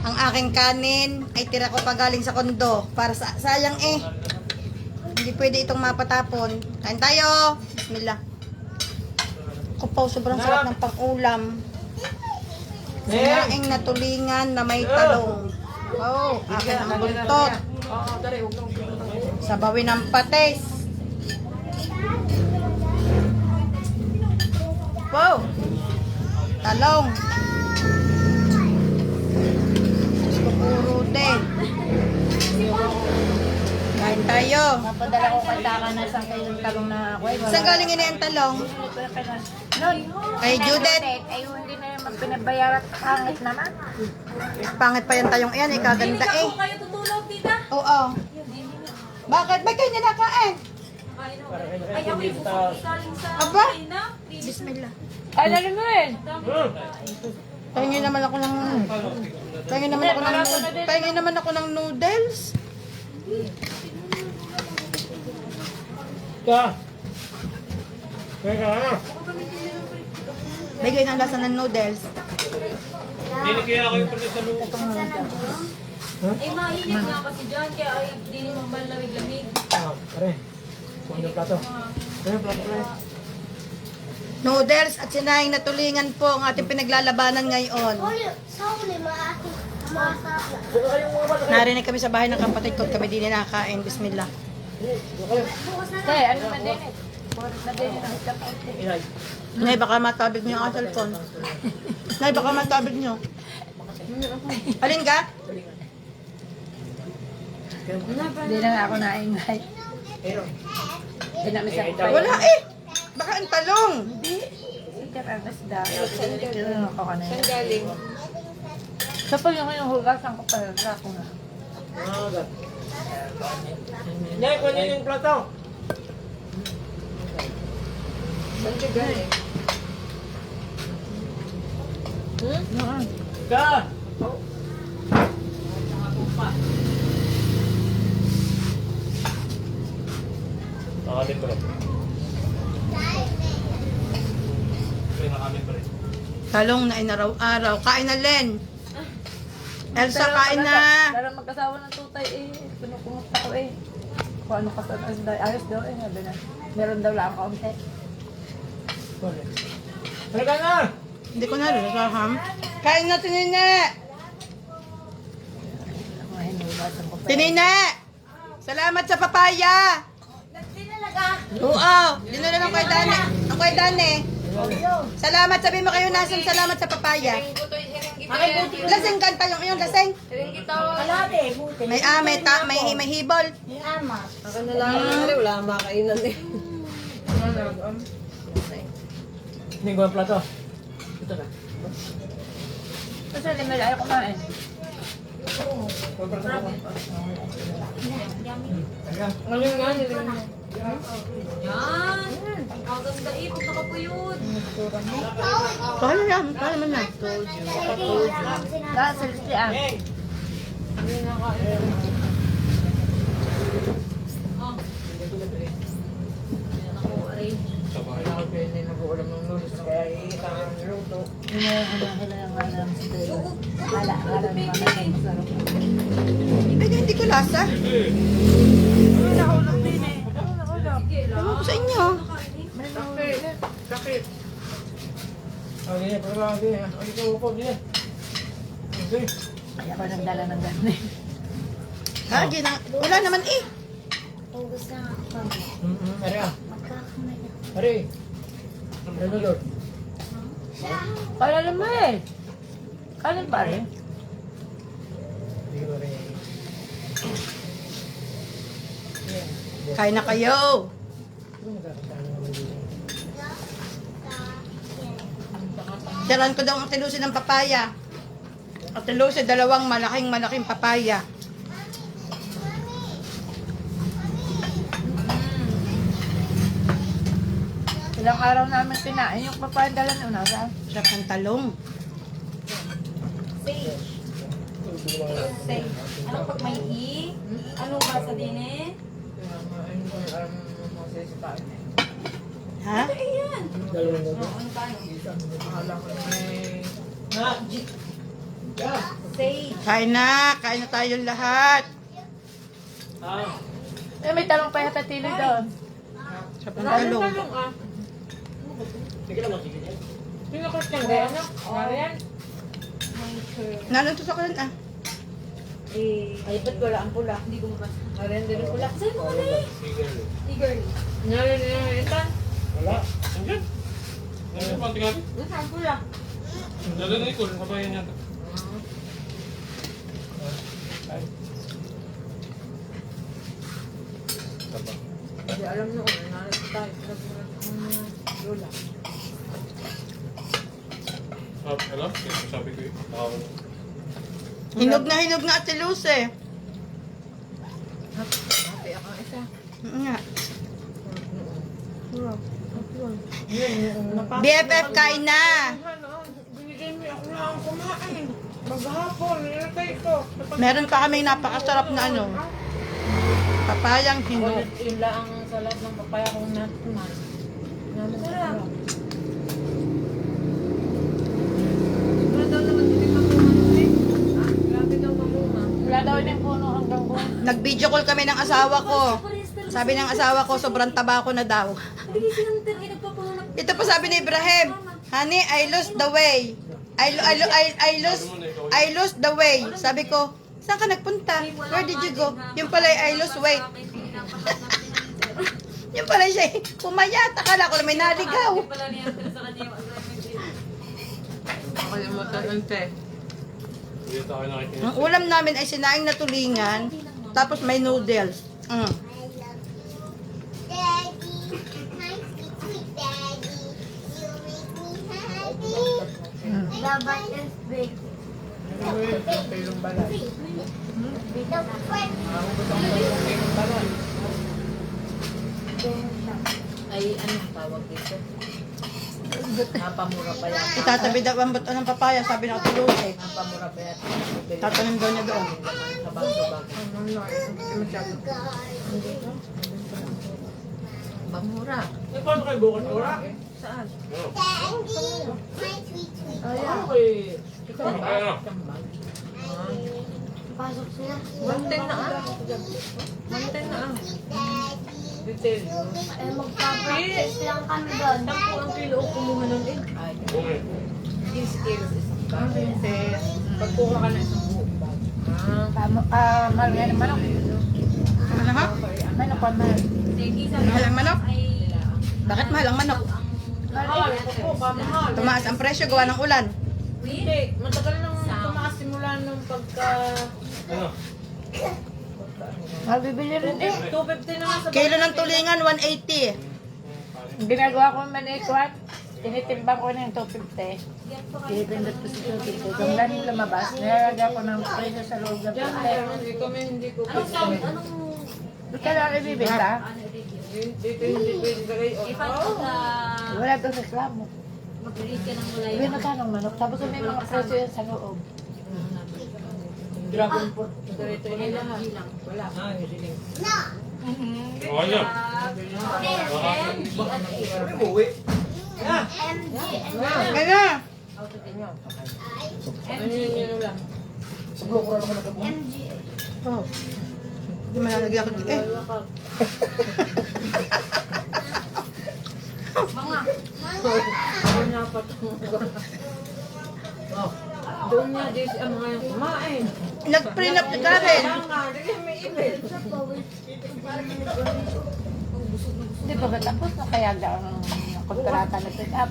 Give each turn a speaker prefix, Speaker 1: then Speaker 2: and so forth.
Speaker 1: Ang aking kanin ay tira ko pa galing sa kondo. Para sayang eh. Hindi pwede itong mapatapon. Kain tayo. Bismillah. Kupaw, sobrang sarap ng pang-ulam. Sinaing na tulingan na may talong. Wow, akin ang buntot. Sabawin ng patis. Wow, talong. Puro din. Kain tayo.
Speaker 2: Napadala ko kay Taka na isang kilong talong na ako.
Speaker 1: Saan galing yun yung talong?
Speaker 2: Nun,
Speaker 1: Kay Judith.
Speaker 2: ay hindi na yung pinabayaran at hangit naman.
Speaker 1: Pangit pa yung tayong iyan, ikaganda eh.
Speaker 3: Kayo tutulog, tita?
Speaker 1: Oo. Bakit? Ba't kayo nilakain?
Speaker 3: Ay, ako yung galing sa
Speaker 1: Aba?
Speaker 3: China.
Speaker 1: Bismillah.
Speaker 2: Ay, lalo mo yun.
Speaker 1: Pahingin naman ako ng... Pahingin naman ako ng noodles.
Speaker 4: Ka. Teka.
Speaker 1: Bigay ng lasa ng noodles.
Speaker 4: Hindi kaya ako yung pala sa loob.
Speaker 3: Eh, mainit nga kasi dyan, kaya ay di naman malamig-lamig.
Speaker 4: Ah, pare. Kunin yung plato. Kunin yung plato, pare.
Speaker 1: Noodles at sinaing na tulingan po ang ating pinaglalabanan ngayon. Narinig kami sa bahay ng kapatid ko at kami din nakakain. Bismillah.
Speaker 2: Tay, ano man din eh. Purit na din yung kapatid.
Speaker 4: Inay.
Speaker 1: Nay, baka matabig niyo ang cellphone. Nay, baka matabig niyo. Alin ka?
Speaker 2: Hindi na nga ako naingay. Hindi na misang pa.
Speaker 1: Wala eh. Baka ang talong.
Speaker 2: Hindi. Sikat ang isda. Tinanong ako kanina.
Speaker 3: Saan galing?
Speaker 2: Sa pa yung hugasan ko pala. Ako na.
Speaker 4: Ah, gat. Inay, kunin yung plato.
Speaker 3: Saan ka galing?
Speaker 4: Ka. Nakalim bro. Nakalim bro.
Speaker 1: Talong na inaraw-araw. Kain na, Len. Elsa, kain na.
Speaker 2: Pero magkasawa ng tutay eh. Pinupungot ako eh. Kung ano ka sa isda. Ayos daw eh. Sabi na. Meron daw lang kaunti.
Speaker 4: Teka na.
Speaker 1: Hindi ko na ham. Kain na, Tinine.
Speaker 2: Ako nga hinugasan ko pa.
Speaker 1: Tinine. Salamat sa papaya. Oo. Dinala ng kay Dane. Ang kay Dane. Salamat. Sabi mo kayo nasan salamat sa papaya. Lasing kan talong yun. Lasing. May hibol.
Speaker 3: Ako na lang. Wala akong makainan eh.
Speaker 4: Hindi ko yung plato. Ito na.
Speaker 2: Kasi limel ayaw kumain.
Speaker 3: Ngayon nga, nilang mo. Yan. Ang ganda eh, pag nakapuyod.
Speaker 1: Kaya yan. Kaya man na.
Speaker 2: Dahil sa listian.
Speaker 1: Pwede hindi ko lasa. Ewan ko sa inyo.
Speaker 4: Sakit. Okay, pero lagi. Ay, ito upo din. Okay.
Speaker 2: Kaya ko nagdala ng ganun.
Speaker 1: Lagi na. Wala naman eh.
Speaker 4: Ari ah. Ari. Ano doon?
Speaker 2: Kaya naman eh. Kanin pa rin.
Speaker 1: Kain na kayo. Tiyaran ko daw ang tilusin ng papaya. At tilusin, dalawang malaking papaya.
Speaker 2: Ilang araw namin kinain yung papandala na unasa.
Speaker 1: Sarap ng talong.
Speaker 3: Say, anong pag may i? Ano ba sa din eh?
Speaker 1: Ha?
Speaker 3: Ayan.
Speaker 4: Dalawang
Speaker 3: Ano tayo?
Speaker 4: na.
Speaker 3: Sage.
Speaker 1: Kain na tayong lahat.
Speaker 4: Ah.
Speaker 2: Eh, may talong pa yata tili doon.
Speaker 1: Sa pantalong.
Speaker 4: Sige lang, sige.
Speaker 2: Sino ko siya? Ano? Marian?
Speaker 1: Nalang to sa kalan ah.
Speaker 2: Ay, ba't wala ang pula?
Speaker 3: Hindi ko mabasa.
Speaker 2: Marian din ang pula.
Speaker 3: Sa'yo mo na eh.
Speaker 4: Sige.
Speaker 3: Eager.
Speaker 2: Marian din ang ita.
Speaker 4: Wala. Andiyan. Andiyan pa, tingnan.
Speaker 3: Nasaan ang pula?
Speaker 4: Dala na ito, kabayan yata. Ay. Taba.
Speaker 2: Hindi alam noon. Nalit tayo. Lola.
Speaker 4: Alam, sabi ko eh.
Speaker 1: Hinog nga Ate Luce.
Speaker 2: Happy ako ang isa.
Speaker 1: Nga.
Speaker 2: Yun, yung
Speaker 1: BFF kain na.
Speaker 2: binigay mo ako lang kumain. Maghapon, nilagay ko.
Speaker 1: Meron pa kaming napakasarap na ano. Papayang hinog.
Speaker 2: Ulit yun lang sa lahat ng papaya kong natuman.
Speaker 3: Sarap. Wala daw naman hindi mamunga eh. Grabe daw mamunga.
Speaker 2: Wala daw yung puno hanggang kung.
Speaker 1: Nag-video call kami ng asawa ko. Sabi ng asawa ko, sobrang taba ko na daw.
Speaker 3: Hindi kasi ng terhi nagpapanganak.
Speaker 1: Ito pa sabi ni Ibrahim, honey, I lost the way. I lost the way. Sabi ko, saan ka nagpunta? Where did you go? Yung pala I lost weight. Yung pala siya, pumayat. Akala ko na may naligaw.
Speaker 3: Hindi pala niya sa kanya yung assignment.
Speaker 2: Nakalimutan ang te.
Speaker 4: Hindi tayo nakikita.
Speaker 1: Ang ulam namin ay sinaing na tulingan, tapos may noodles.
Speaker 5: Daddy, my sweet, sweet daddy, you make me happy. The butt is big.
Speaker 2: Pilong balay.
Speaker 5: The butt.
Speaker 2: Pilong balay. Ay, ano ang tawag dito? Napamura pa yan.
Speaker 1: Itatabi daw ang bato ng papaya, sabi ng tulose.
Speaker 2: Napamura pa yan.
Speaker 1: Tatanim daw niya doon.
Speaker 2: Sabang-sabang. Bamura.
Speaker 4: Eh, paano kayo bukas ora?
Speaker 2: Saan?
Speaker 5: Daddy, my sweet, sweet
Speaker 4: Paano kayo?
Speaker 2: Ikaw ba?
Speaker 4: Ano?
Speaker 2: Tambag.
Speaker 5: pasok sila.
Speaker 2: 110 na ah. 110 na ah.
Speaker 5: Daddy,
Speaker 2: Detail.
Speaker 5: magpa-practice lang kami doon.
Speaker 2: 10 ang kilo ang kumuha nun eh. Ay,
Speaker 4: Okay.
Speaker 2: 10 kilos isang bag. Pagkuha ka na isang buong bag. Mahal nga ng manok.
Speaker 1: Ano ha?
Speaker 2: Manok pa mahal.
Speaker 3: Sige, sa
Speaker 1: Mahal ang manok?
Speaker 3: ay
Speaker 1: Bakit mahal ang manok?
Speaker 2: Mahal, kuko, mahal.
Speaker 1: Tumaas ang presyo, gawa ng ulan.
Speaker 2: Hindi, matagal nang tumaas simula nung pagka...
Speaker 4: Ano?
Speaker 2: Mabibili rin eh. 250 na nga sa
Speaker 1: Kilo ng tulingan, 180.
Speaker 2: Ginagawa ko man eh, Kwat. Tinitimbang ko na yung 250. Pinipindot ko sa 250. Kung galing lumabas, nilagay ko ng presyo sa loob ng 50. Hindi ko
Speaker 3: anong
Speaker 2: Ito lang ibibenta.
Speaker 3: dito hindi pwede gawin. If
Speaker 2: Wala doon sa reklamo.
Speaker 3: mag-read ka ng wala
Speaker 2: Sabi na tanong manok. Tapos may mga presyo yan sa loob.
Speaker 4: Dragon
Speaker 2: Fruit. Ito yung lahat. Wala.
Speaker 4: Ah, yung siling.
Speaker 5: No.
Speaker 4: Okay niya. Ano mo, uwi?
Speaker 5: MG.
Speaker 1: Kaya,
Speaker 2: Ano yun lang.
Speaker 5: MG.
Speaker 1: oh. Hindi malalagyan ako dito.
Speaker 2: Doon niya, this ang mga yung kumain.
Speaker 1: Nag-print up ka rin.
Speaker 2: May email. Hindi pa ba tapos na kaya daw ng kontrata na set up?